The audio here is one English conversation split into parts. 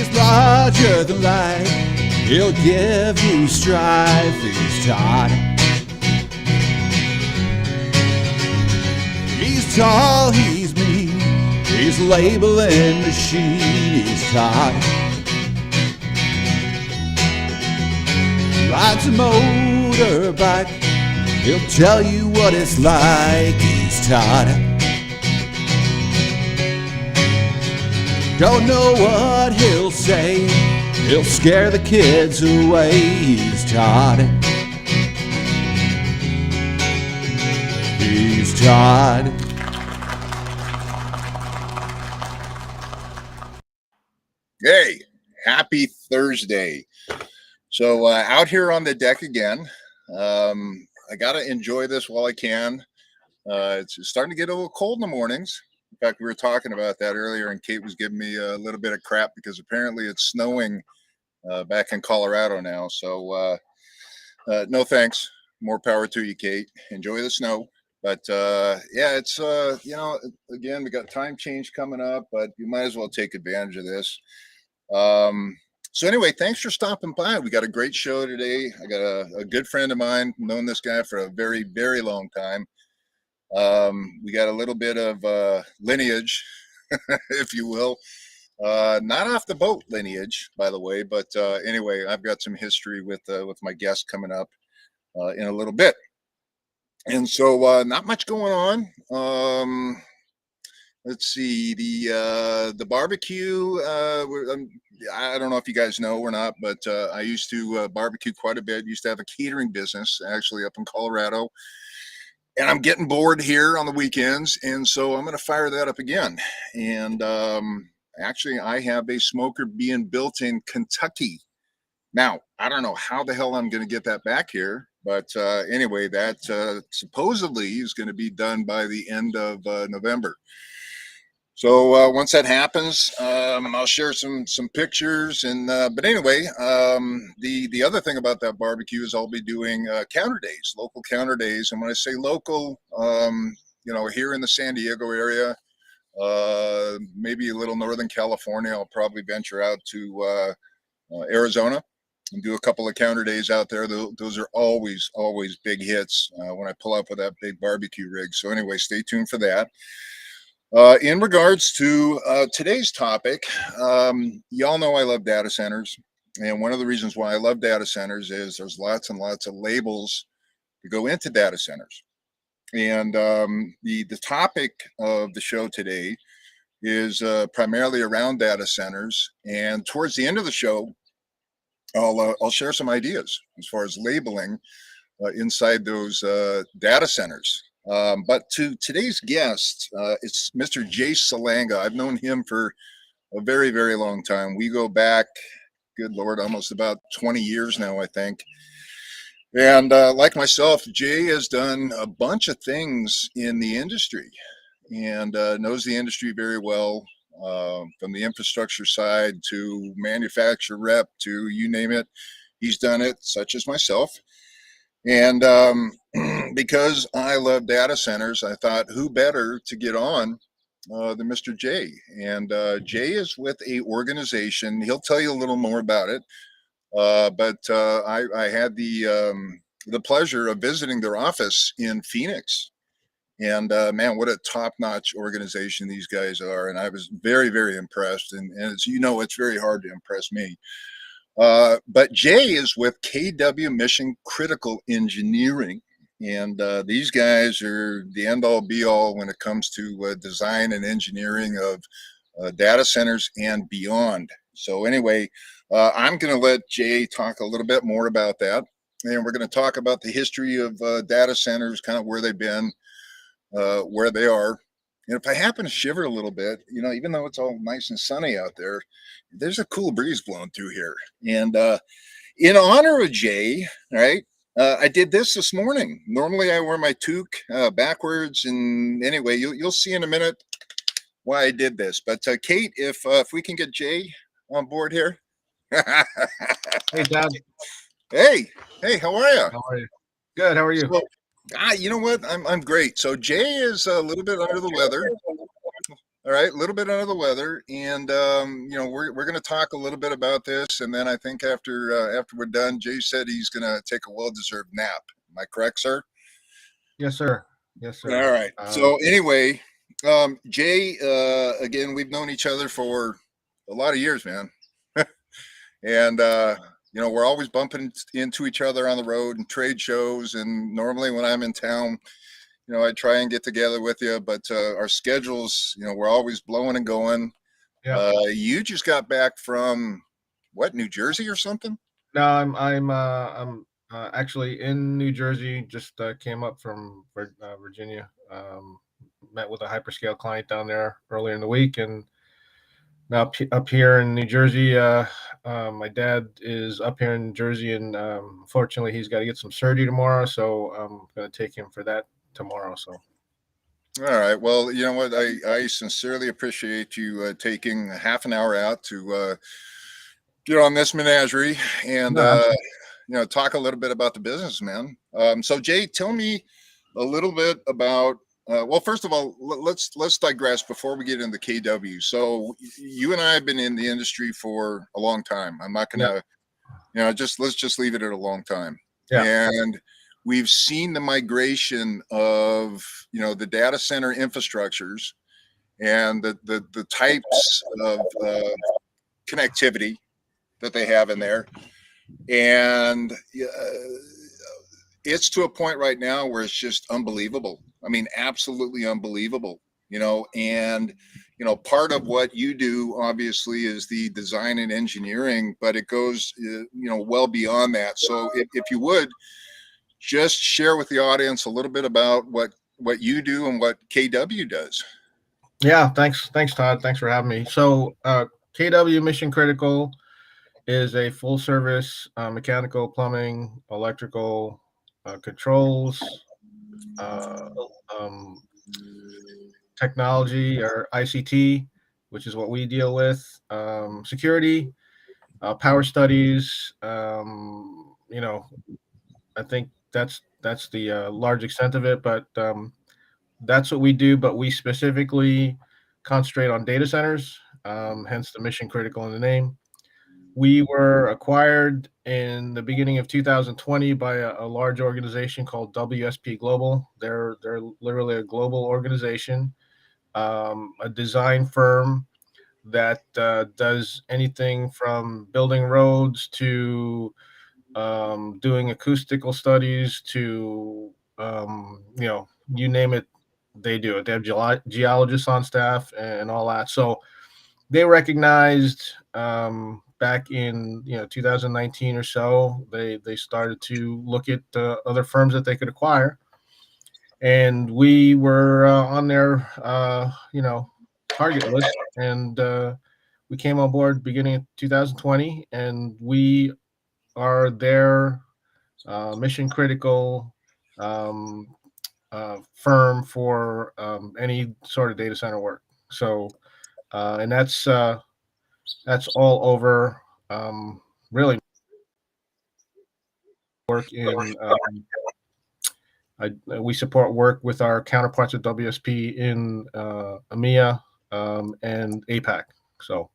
He's larger than life. He'll give you strife. He's Todd. He's tall, he's mean. He's labeling machine. He's Todd. Rides a motorbike. He'll tell you what it's like. He's Todd. Don't know what he'll say. He'll scare the kids away. He's Todd. He's Todd. Hey, happy Thursday. So out here on the deck again. I got to enjoy this while I can. It's starting to get a little cold in the mornings. In fact, we were talking about that earlier, and Kate was giving me a little bit of crap because apparently it's snowing back in Colorado now. So no thanks. More power to you, Kate. Enjoy the snow. But yeah, it's, again, we got time change coming up, but you might as well take advantage of this. So anyway, thanks for stopping by. We got a great show today. I got a good friend of mine, known this guy for a very, very long time. We got a little bit of lineage, if you will. Not off the boat lineage, by the way, but anyway, I've got some history with my guest coming up in a little bit. And so not much going on. Let's see, the barbecue. I don't know if you guys know or not, but I used to barbecue quite a bit. Used to have a catering business actually up in Colorado. And I'm getting bored here on the weekends. And so I'm going to fire that up again. And actually, I have a smoker being built in Kentucky. Now, I don't know how the hell I'm going to get that back here. But anyway, that supposedly is going to be done by the end of November. So once that happens, I'll share some pictures. And but anyway, the other thing about that barbecue is I'll be doing counter days, local counter days. And when I say local, here in the San Diego area, maybe a little Northern California, I'll probably venture out to Arizona and do a couple of counter days out there. Those are always big hits when I pull up with that big barbecue rig. So anyway, stay tuned for that. In regards to today's topic, y'all know I love data centers. And one of the reasons why I love data centers is there's lots and lots of labels to go into data centers. And the topic of the show today is primarily around data centers. And towards the end of the show, I'll share some ideas as far as labeling inside those data centers. But to today's guest, it's Mr. Jay Salanga. I've known him for a very, very long time. We go back, good Lord, almost about 20 years now, I think. And like myself, Jay has done a bunch of things in the industry and knows the industry very well, from the infrastructure side to manufacturer rep to you name it. He's done it, such as myself. And because I love data centers, I thought who better to get on than Mr. Jay. And Jay is with a organization. He'll tell you a little more about it. But I had the pleasure of visiting their office in Phoenix. And man, what a top-notch organization these guys are. And I was very, very impressed. And as you know, it's very hard to impress me. But Jay is with KW Mission Critical Engineering. And these guys are the end-all be-all when it comes to design and engineering of data centers and beyond. So anyway, I'm going to let Jay talk a little bit more about that. And we're going to talk about the history of data centers, kind of where they've been, where they are. And if I happen to shiver a little bit, even though it's all nice and sunny out there, there's a cool breeze blowing through here. And in honor of Jay, right, I did this morning. Normally I wear my toque backwards. And anyway, you'll see in a minute why I did this. But Kate, if we can get Jay on board here. Hey, Todd. Hey, how are you? How are you? Good. How are you? So, you know what? I'm great. So Jay is a little bit under the weather. All right, a little bit under the weather, and we're going to talk a little bit about this, and then I think after we're done, Jay said he's going to take a well-deserved nap. Am I correct, sir? Yes, sir. Yes, All sir. right. So anyway, Jay, again, we've known each other for a lot of years, man, and we're always bumping into each other on the road and trade shows, and normally when I'm in town, I try and get together with you, but our schedules, we're always blowing and going. Yeah. You just got back from what, New Jersey or something? No, I'm actually in New Jersey. Just came up from Virginia. Met with a hyperscale client down there earlier in the week, and now up here in New Jersey. My dad is up here in Jersey, and fortunately, he's got to get some surgery tomorrow, so I'm going to take him for that tomorrow. So. All right. Well, you know what? I sincerely appreciate you taking half an hour out to get on this menagerie and talk a little bit about the business, man. So, Jay, tell me a little bit about. Well, first of all, let's digress before we get into KW. So, you and I have been in the industry for a long time. I'm not gonna, let's just leave it at a long time. Yeah. And we've seen the migration of the data center infrastructures and the types of connectivity that they have in there, and it's to a point right now where it's just unbelievable. I mean, absolutely unbelievable. And part of what you do obviously is the design and engineering, but it goes well beyond that. So if you would just share with the audience a little bit about what you do and what KW does. Yeah, thanks, Todd. Thanks for having me. So, KW Mission Critical is a full service mechanical, plumbing, electrical, controls, um, technology or ICT, which is what we deal with, security, power studies. I think that's the large extent of it, but that's what we do. But we specifically concentrate on data centers, hence the mission critical in the name. We were acquired in the beginning of 2020 by a large organization called WSP Global. They're literally a global organization, a design firm that does anything from building roads to doing acoustical studies to you name it, they do it. They have geologists on staff and all that. So they recognized back in 2019 or so, they started to look at other firms that they could acquire, and we were on their target list, and we came on board beginning of 2020, and we are their mission critical firm for any sort of data center work. So, and that's all over. Really, work in. We support work with our counterparts at WSP in EMEA and APAC. So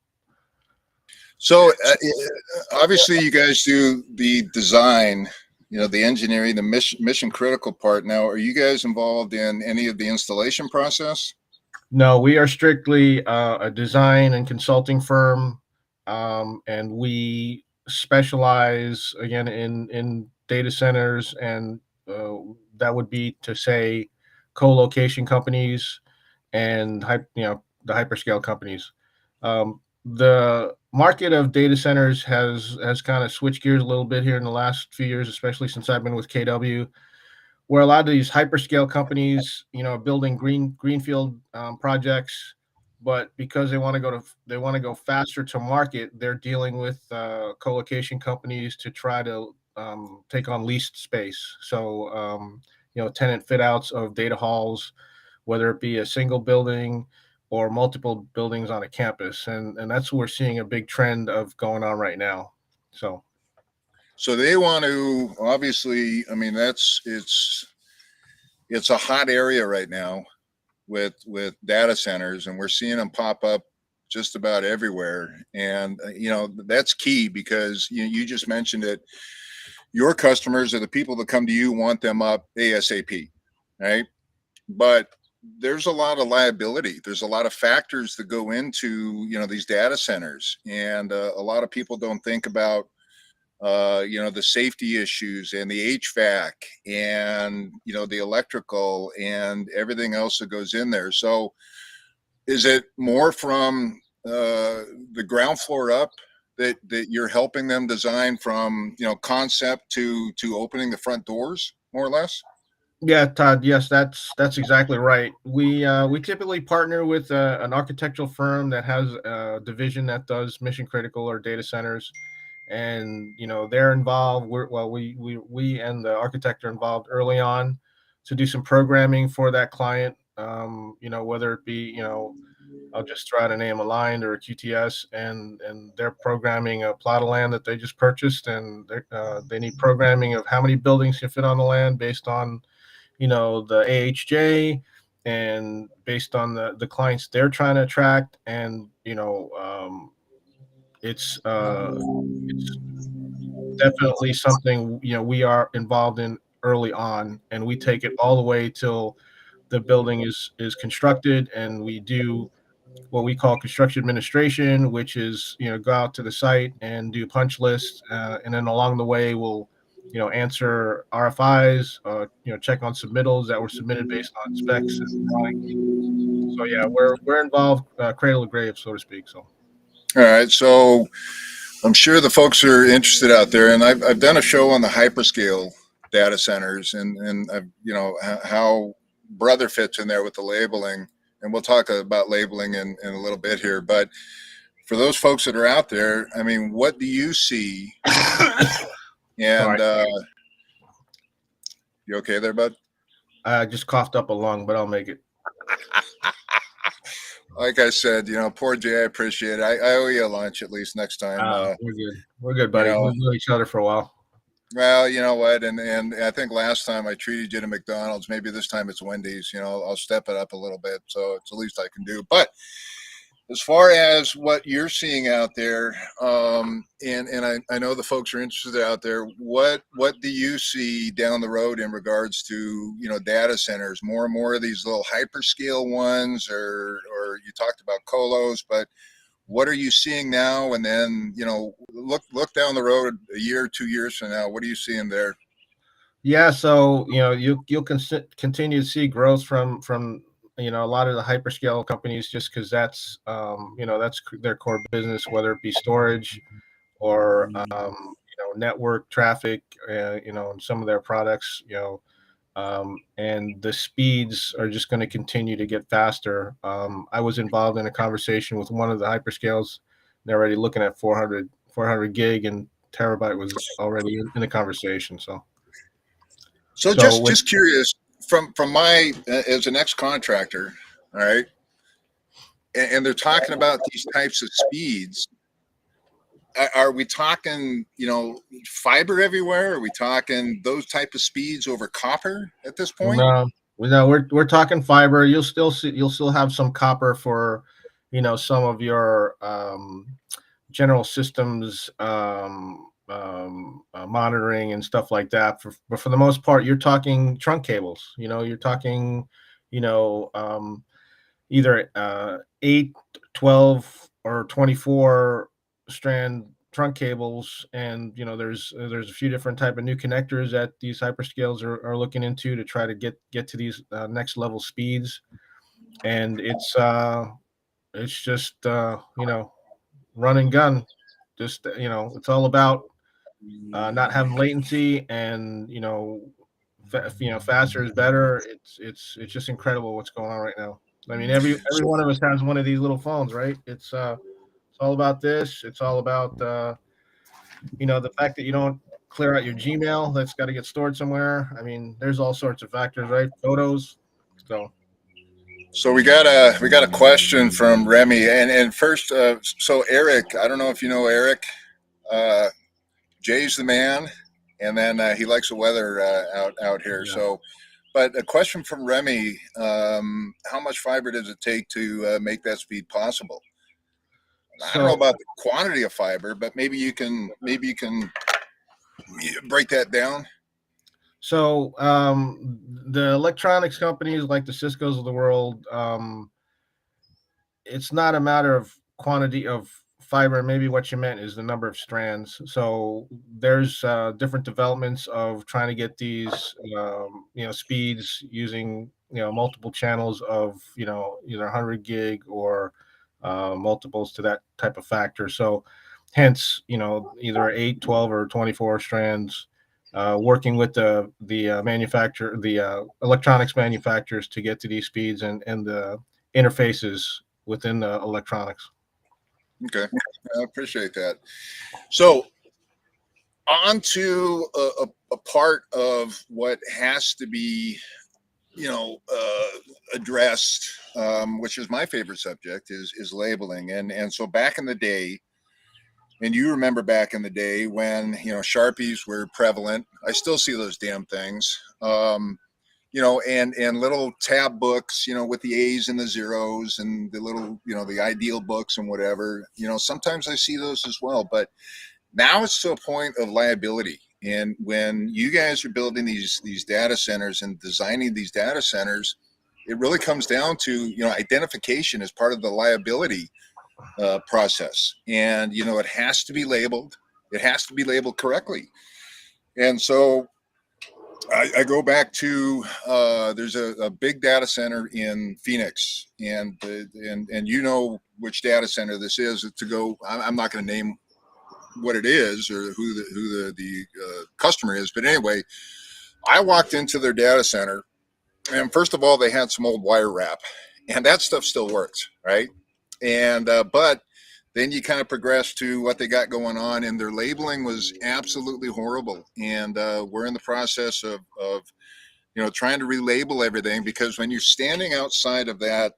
obviously, you guys do the design, the engineering, the mission critical part. Now, are you guys involved in any of the installation process? No, we are strictly a design and consulting firm, and we specialize again in data centers, and that would be to say colocation companies and the hyperscale companies. The market of data centers has kind of switched gears a little bit here in the last few years, especially since I've been with KW, where a lot of these hyperscale companies, are building greenfield projects, but because they want to go faster to market, they're dealing with colocation companies to try to take on leased space. So tenant fit outs of data halls, whether it be a single building or multiple buildings on a campus, and that's what we're seeing a big trend of going on right now. So they want to, obviously, I mean, it's a hot area right now. with data centers, and we're seeing them pop up just about everywhere. And that's key, because you just mentioned it. Your customers, or the people that come to you, want them up ASAP, right? But there's a lot of liability. There's a lot of factors that go into these data centers, and a lot of people don't think about the safety issues and the HVAC and the electrical and everything else that goes in there. So is it more from the ground floor up that you're helping them design, from concept to opening the front doors, more or less? Yeah, Todd. Yes, that's exactly right. We typically partner with an architectural firm that has a division that does mission critical or data centers, and they're involved. We and the architect are involved early on to do some programming for that client. Whether it be I'll just throw out a name, Aligned or a QTS, and they're programming a plot of land that they just purchased, and they need programming of how many buildings can fit on the land based on the AHJ, and based on the clients they're trying to attract. And it's definitely something we are involved in early on, and we take it all the way till the building is constructed, and we do what we call construction administration, which is go out to the site and do punch lists, and then along the way we'll answer RFIs, check on submittals that were submitted based on specs and drawings. So yeah, we're involved cradle to grave, so to speak. So All right. So I'm sure the folks are interested out there, and I've done a show on the hyperscale data centers, and I've, how Brother fits in there with the labeling, and we'll talk about labeling in a little bit here. But for those folks that are out there, I mean, what do you see? And you okay there, bud? I just coughed up a lung, but I'll make it. Like I said, poor Jay, I appreciate it. I owe you a lunch at least next time. We're good. We're good, buddy. We've known each other for a while. Well, you know what, and I think last time I treated you to McDonald's. Maybe this time it's Wendy's. I'll step it up a little bit, so it's the least I can do. But as far as what you're seeing out there, and I know the folks are interested out there, what do you see down the road in regards to data centers? More and more of these little hyperscale ones, or you talked about colos, but what are you seeing now? And then look down the road a year, 2 years from now. What are you seeing there? Yeah, so you'll continue to see growth from a lot of the hyperscale companies, just because that's that's their core business, whether it be storage or network traffic, and some of their products, and the speeds are just going to continue to get faster. I was involved in a conversation with one of the hyperscales. They're already looking at 400 gig, and terabyte was already in the conversation. So just curious, from my as an ex-contractor, all right, and they're talking about these types of speeds. Are we talking, fiber everywhere? Are we talking those type of speeds over copper at this point? No, we're talking fiber. You'll still have some copper for, some of your general systems monitoring and stuff like that. But for the most part, you're talking trunk cables. You're talking, either 8, 12, or 24 strand trunk cables, and there's a few different type of new connectors that these hyperscales are looking into to try to get to these next level speeds. And it's just run and gun. Just it's all about not having latency, and faster is better. It's just incredible what's going on right now. I mean, every one of us has one of these little phones, right? It's all about this. It's all about the fact that you don't clear out your Gmail. That's got to get stored somewhere. I mean, there's all sorts of factors, right? Photos. So we got a question from Remy, and first, so Eric, I don't know if you know Eric. Jay's the man, and then he likes the weather out here. Yeah. So But a question from Remy: how much fiber does it take to make that speed possible? I don't know So about the quantity of fiber, but maybe you can break that down. The electronics companies like the Cisco's of the world, it's not a matter of quantity of fiber. Maybe what you meant is the number of strands. So there's different developments of trying to get these, speeds using, multiple channels of, either 100 gig or multiples to that type of factor. So hence, either 8, 12, or 24 strands. Working with the electronics manufacturers to get to these speeds and the interfaces within the electronics. Okay, I appreciate that. So on to a part of what has to be, addressed, which is my favorite subject, is labeling. And so back in the day, and you remember back in the day when Sharpies were prevalent. I still see those damn things. And little tab books, with the A's and the zeros and the little, the ideal books and whatever. Sometimes I see those as well, but now it's to a point of liability. And when you guys are building these data centers and designing these data centers, it really comes down to identification as part of the liability process. And it has to be labeled. It has to be labeled correctly. And so I go back to there's a big data center in Phoenix, and which data center this is. I'm not going to name what it is or who the customer is, but anyway, I walked into their data center, and first of all, they had some old wire wrap, and that stuff still works, right? And but then you kind of progress to what they got going on, and their labeling was absolutely horrible. And we're in the process of trying to relabel everything, because when you're standing outside of that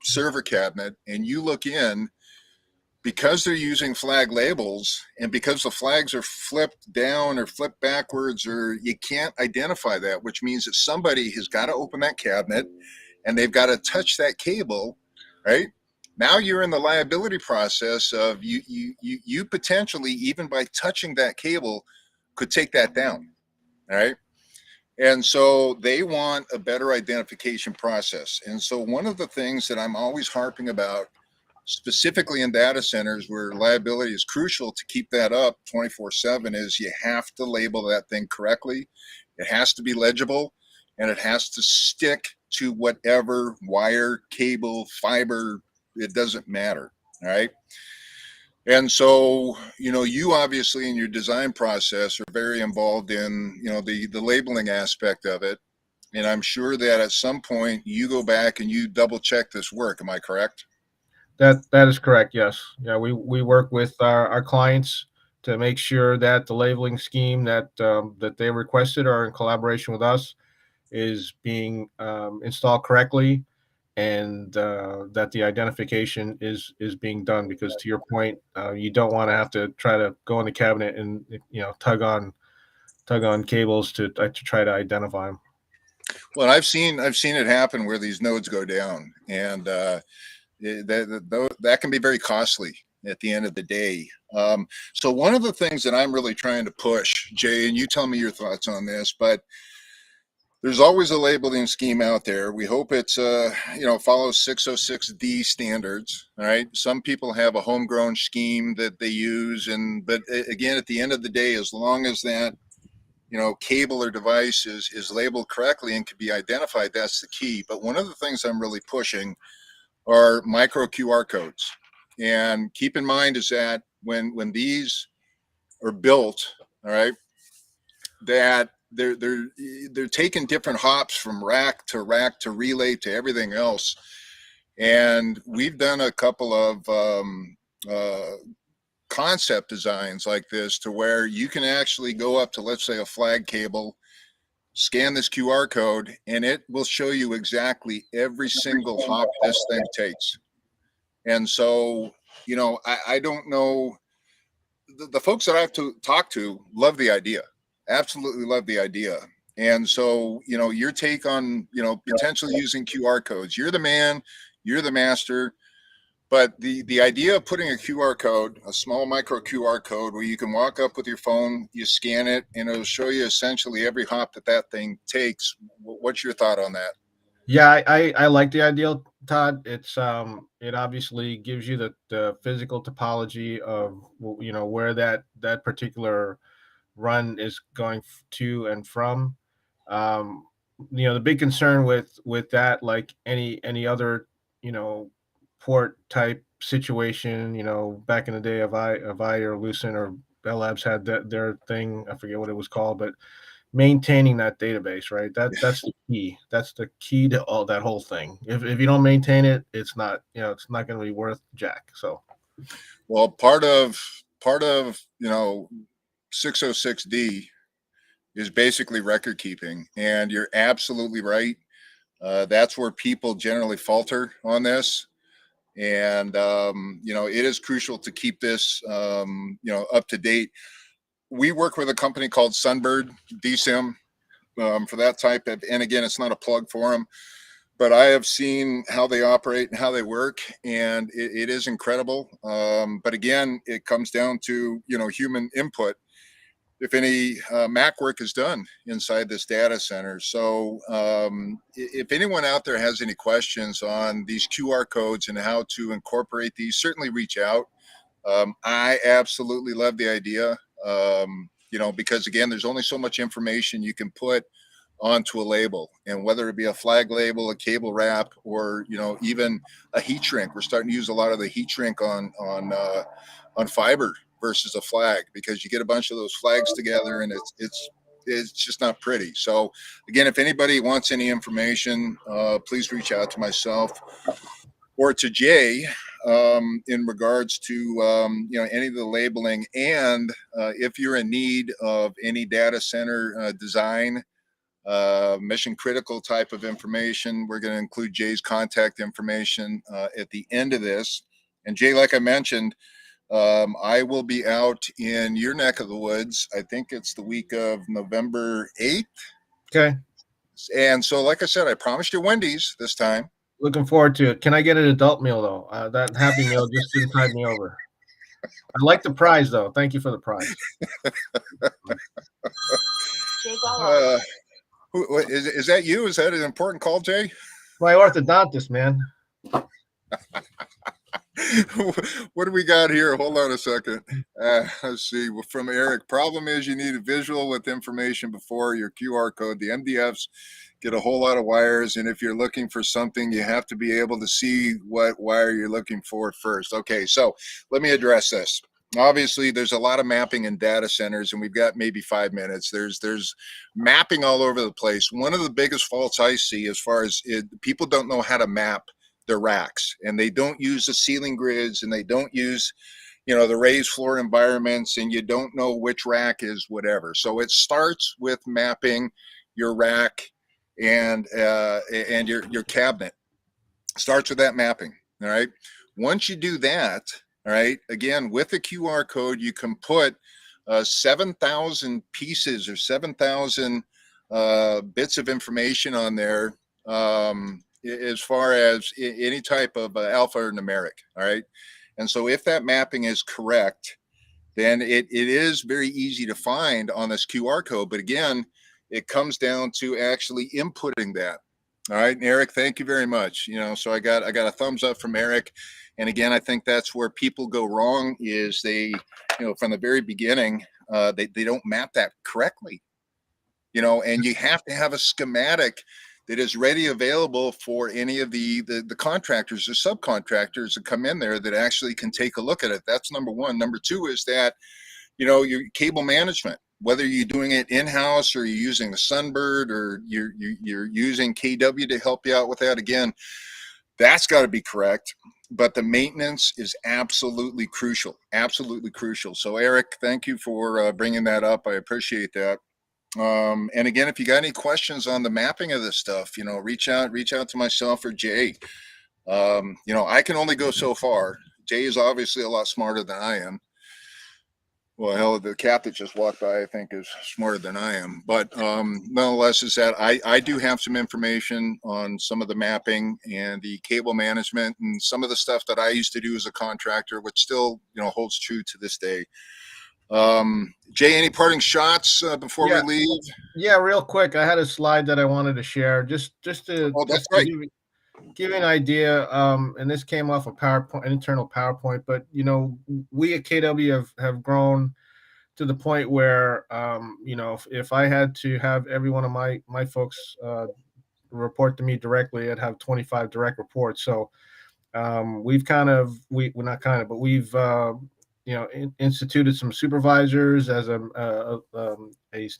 server cabinet and you look in, because they're using flag labels and because the flags are flipped down or flipped backwards, or you can't identify that, which means that somebody has got to open that cabinet and they've got to touch that cable, right? Now you're in the liability process of you potentially, even by touching that cable, could take that down, all right? And so they want a better identification process. And so one of the things that I'm always harping about, specifically in data centers where liability is crucial to keep that up 24/7, is you have to label that thing correctly. It has to be legible, and it has to stick to whatever wire, cable, fiber, it doesn't matter. All right. And so, you obviously in your design process are very involved in, the labeling aspect of it. And I'm sure that at some point you go back and you double check this work. Am I correct? That is correct. Yes. Yeah. We work with our clients to make sure that the labeling scheme that they requested, or in collaboration with us, is being installed correctly, and that the identification is being done. Because to your point, you don't want to have to try to go in the cabinet and tug on cables to try to identify them. Well, I've seen it happen where these nodes go down, and that can be very costly at the end of the day. So one of the things that I'm really trying to push, Jay, and you tell me your thoughts on this, but there's always a labeling scheme out there. We hope it's follows 606D standards. All right. Some people have a homegrown scheme that they use, but again, at the end of the day, as long as that cable or device is labeled correctly and can be identified, that's the key. But one of the things I'm really pushing are micro QR codes. And keep in mind is that when these are built, all right, that they're taking different hops from rack to relay to everything else. And we've done a couple of concept designs like this, to where you can actually go up to, let's say, a flag cable, scan this QR code, and it will show you exactly every single hop this thing takes. And so, I don't know, the folks that I've talked to love the idea, absolutely love the idea. And so, your take on, potentially using QR codes. You're the man, you're the master. But the idea of putting a QR code, a small micro QR code, where you can walk up with your phone, you scan it, and it'll show you essentially every hop that thing takes. What's your thought on that? Yeah, I like the idea, Todd. It obviously gives you the physical topology of where that particular run is going to and from. The big concern with that, like any other port type situation, back in the day of I or Lucent or Bell Labs had their thing. I forget what it was called, but maintaining that database, right? That's the key. That's the key to all that whole thing. If you don't maintain it, it's not going to be worth jack. So, well, part of 606D is basically record keeping, and you're absolutely right. That's where people generally falter on this, and it is crucial to keep this up to date. We work with a company called Sunbird DSIM for that type of, and again, it's not a plug for them, but I have seen how they operate and how they work, and it is incredible. But again, it comes down to human input if any Mac work is done inside this data center. So if anyone out there has any questions on these QR codes and how to incorporate these, certainly reach out. I absolutely love the idea, because again, there's only so much information you can put onto a label, and whether it be a flag label, a cable wrap, or even a heat shrink. We're starting to use a lot of the heat shrink on fiber versus a flag, because you get a bunch of those flags together and it's just not pretty. So again, if anybody wants any information, please reach out to myself or to Jay in regards to any of the labeling, and if you're in need of any data center design, mission critical type of information, we're going to include Jay's contact information at the end of this. And Jay, like I mentioned, I will be out in your neck of the woods. I think it's the week of November 8th. okay. And so, like I said, I promised you Wendy's this time. Looking forward to it. Can I get an adult meal though? That Happy Meal just didn't tide me over. I like the prize though. Thank you for the prize. Is that you? Is that an important call, Jay? My orthodontist, man. What do we got here? Hold on a second. Let's see. From Eric, problem is you need a visual with information before your QR code. The MDFs get a whole lot of wires, and if you're looking for something, you have to be able to see what wire you're looking for first. Okay, so let me address this. Obviously, there's a lot of mapping in data centers, and we've got maybe 5 minutes. There's mapping all over the place. One of the biggest faults I see, as far as people don't know how to map their racks, and they don't use the ceiling grids, and they don't use the raised floor environments, and you don't know which rack is whatever. So it starts with mapping your rack and your cabinet. Starts with that mapping. All right. Once you do that, all right, again, with the QR code, you can put 7,000 pieces or 7,000 bits of information on there, as far as any type of alpha or numeric. All right. And so if that mapping is correct, then it is very easy to find on this QR code. But again, it comes down to actually inputting that. All right, and Eric, thank you very much. So I got a thumbs up from Eric. And again, I think that's where people go wrong, is they, from the very beginning, they don't map that correctly. And you have to have a schematic that is ready, available for any of the contractors or subcontractors that come in there that actually can take a look at it. That's number one. Number two is that, your cable management, whether you're doing it in-house or you're using the Sunbird or you're using KW to help you out with that. Again, that's got to be correct. But the maintenance is absolutely crucial. Absolutely crucial. So Eric, thank you for bringing that up. I appreciate that. And again, if you got any questions on the mapping of this stuff, reach out to myself or Jay. I can only go so far. Jay is obviously a lot smarter than I am. Well, hell, the cat that just walked by, I think, is smarter than I am. But nonetheless, is that I do have some information on some of the mapping and the cable management and some of the stuff that I used to do as a contractor, which still, holds true to this day. Jay, any parting shots before we Yeah, leave? yeah. Real quick, I had a slide that I wanted to share, just to Oh, that's to right. give you an idea. And this came off a PowerPoint, an internal PowerPoint. But we at KW have grown to the point where if I had to have every one of my folks report to me directly, I'd have 25 direct reports. So we've we're not kind of, but we've instituted some supervisors as a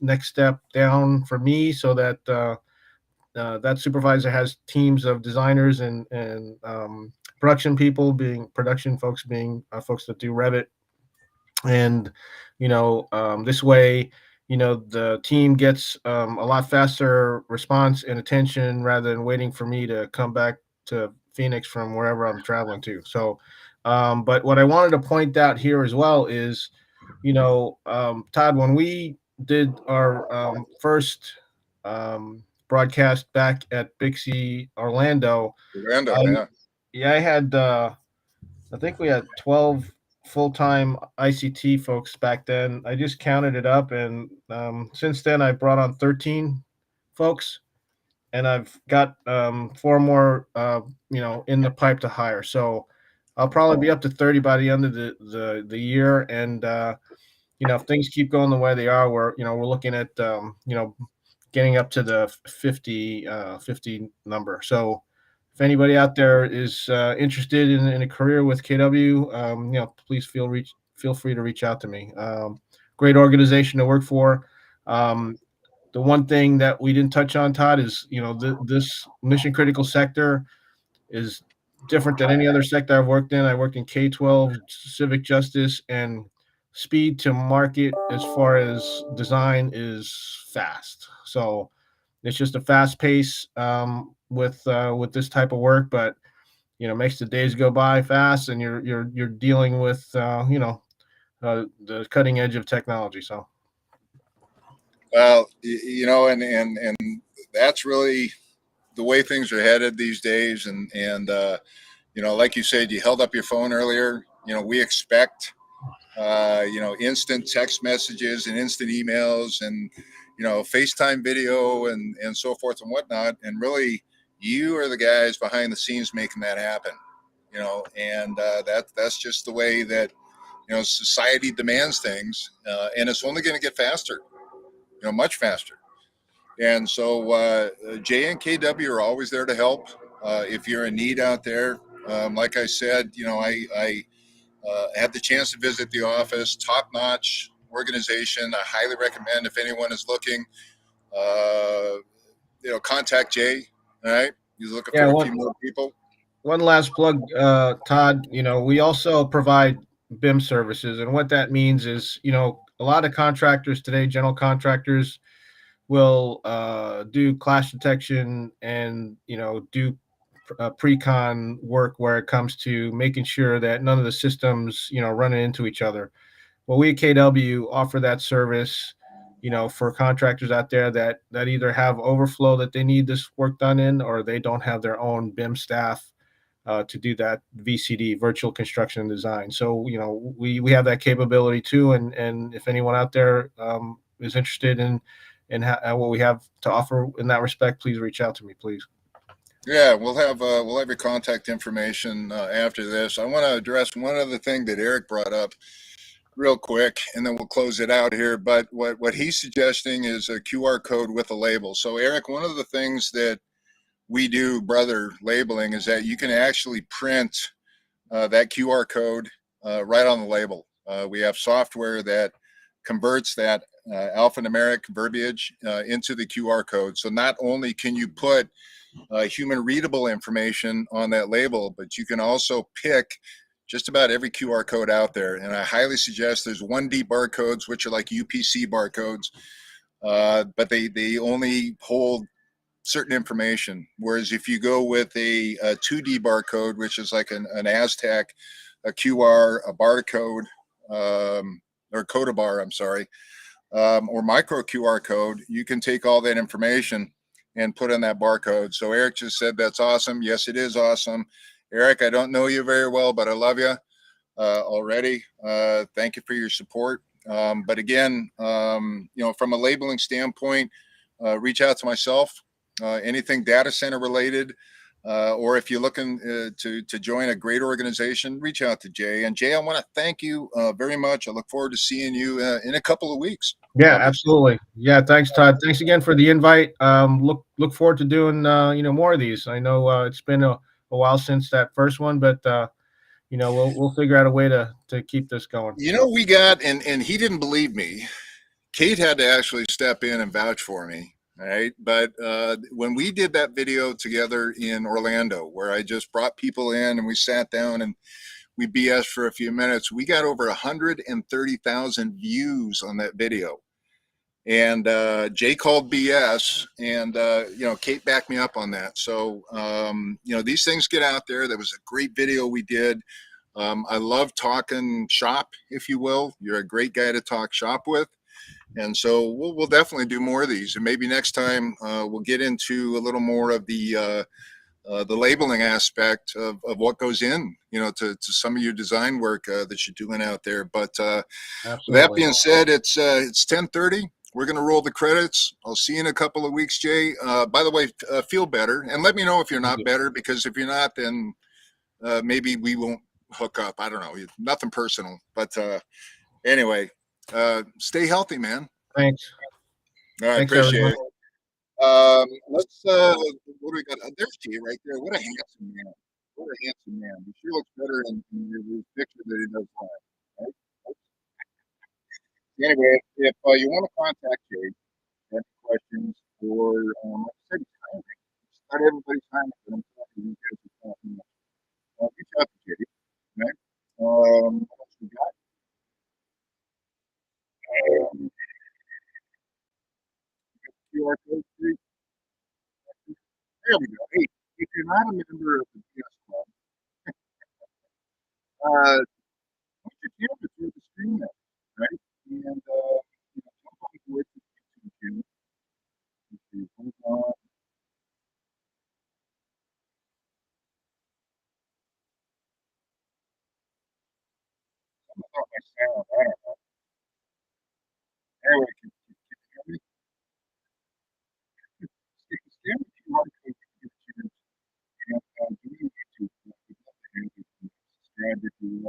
next step down for me, so that that supervisor has teams of designers and production people, being production folks, being folks that do Revit. And this way, the team gets a lot faster response and attention, rather than waiting for me to come back to Phoenix from wherever I'm traveling to. So but what I wanted to point out here as well is, Todd, when we did our first broadcast back at Bixie Orlando, Orlando, I yeah. yeah, I had I think we had 12 full-time ICT folks back then. I just counted it up, and since then I brought on 13 folks, and I've got four more, in the pipe to hire. So I'll probably be up to 30 by the end of the year. And if things keep going the way they are, we're looking at getting up to the 50 number. So if anybody out there is interested in a career with KW, please feel free to reach out to me. Great organization to work for. The one thing that we didn't touch on, Todd, is this mission critical sector is different than any other sector I've worked in. I worked in K-12, civic justice, and speed to market as far as design is fast. So it's just a fast pace with this type of work, but makes the days go by fast, and you're dealing with the cutting edge of technology. So Well, and that's really the way things are headed these days. And like you said, you held up your phone earlier. We expect instant text messages and instant emails and FaceTime video and so forth and whatnot. And really, you are the guys behind the scenes making that happen. And that's just the way that society demands things, and it's only going to get faster. Much faster. And so J and KW are always there to help. If you're in need out there, like I said, I had the chance to visit the office. Top notch organization. I highly recommend if anyone is looking. Uh, contact Jay. All right, he's looking yeah, for a few more people. one last plug, Todd. We also provide BIM services, and what that means is, a lot of contractors today, general contractors, will do clash detection and do pre-con work where it comes to making sure that none of the systems running into each other. Well, we at KW offer that service, for contractors out there that either have overflow that they need this work done in, or they don't have their own BIM staff to do that VCD, virtual construction and design. So we have that capability too, and if anyone out there is interested in what we have to offer in that respect, please reach out to me, please. Yeah, we'll have your contact information after this. I want to address one other thing that Eric brought up real quick, and then we'll close it out here. But what he's suggesting is a QR code with a label. So Eric, one of the things that we do, brother labeling, is that you can actually print that QR code right on the label. We have software that converts that alphanumeric verbiage into the QR code. So not only can you put human readable information on that label, but you can also pick just about every QR code out there. And I highly suggest there's 1D barcodes, which are like UPC barcodes, but they only hold certain information. Whereas if you go with a 2D barcode, which is like an Aztec, a QR, a barcode, or Codabar, I'm sorry, or micro QR code, you can take all that information and put in that barcode. So Eric just said that's awesome. Yes, it is awesome. Eric, I don't know you very well, but I love you already. Thank you for your support. But again, from a labeling standpoint, reach out to myself. Anything data center related, or if you're looking to join a great organization, reach out to Jay. And Jay, I want to thank you very much. I look forward to seeing you in a couple of weeks. Yeah, Obviously. absolutely. Yeah, thanks, Todd. Thanks again for the invite. Look forward to doing more of these. I know it's been a while since that first one, but we'll figure out a way to keep this going. We got, and he didn't believe me. Kate had to actually step in and vouch for me. All right. But when we did that video together in Orlando, where I just brought people in and we sat down and we BS for a few minutes, we got over 130,000 views on that video. And Jay called BS, and Kate backed me up on that. So these things get out there. That was a great video we did. I love talking shop, if you will. You're a great guy to talk shop with. And so we'll definitely do more of these, and maybe next time we'll get into a little more of the labeling aspect of what goes in, to some of your design work that you're doing out there. But with that being said, it's 10:30. We're going to roll the credits. I'll see you in a couple of weeks, Jay. By the way, feel better, and let me know if you're not better, because if you're not, then maybe we won't hook up. I don't know. Nothing personal, but anyway. Stay healthy, man. Thanks. All right, Thanks, appreciate everyone. it. Let's what do we got? There's G right there. What a handsome man. What a handsome man. He sure looks better in his picture than he does live. Right? Anyway, if you want to contact Jay, have questions, or like I said, timing. Not everybody's timing, but I'm talking to you guys are talking. Reach out to Jay. Right? What else we got? QR code. There we go. Hey, if you're not a member of the PS Club, put your cameras through the screen now, right? And jump on board with YouTube channel. Let's see, hold on. Something about my sound. I don't know. Anyway, can you hear me? Scan the QR code to get your and do your YouTube. We'd love to have you subscribe if you